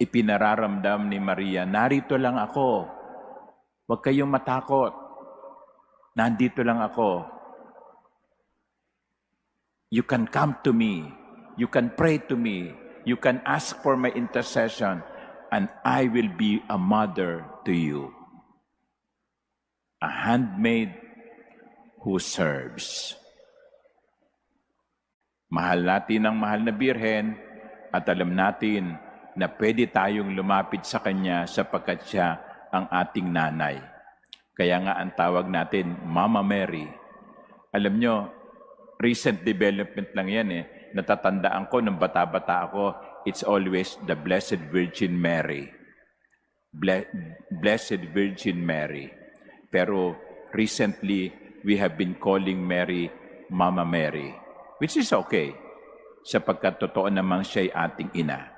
ipinararamdam ni Maria, narito lang ako. Huwag kayong matakot. Nandito lang ako. You can come to me. You can pray to me. You can ask for my intercession. And I will be a mother to you. A handmaid who serves. Mahal natin ang mahal na Birhen at alam natin na pwede tayong lumapit sa Kanya sapagkat siya ang ating nanay. Kaya nga ang tawag natin, Mama Mary. Alam nyo, recent development lang yan eh. Natatandaan ko nung bata-bata ako, it's always the Blessed Virgin Mary. Blessed Virgin Mary. Pero recently, we have been calling Mary Mama Mary, which is okay, sapagkat totoo namang siya'y ating ina.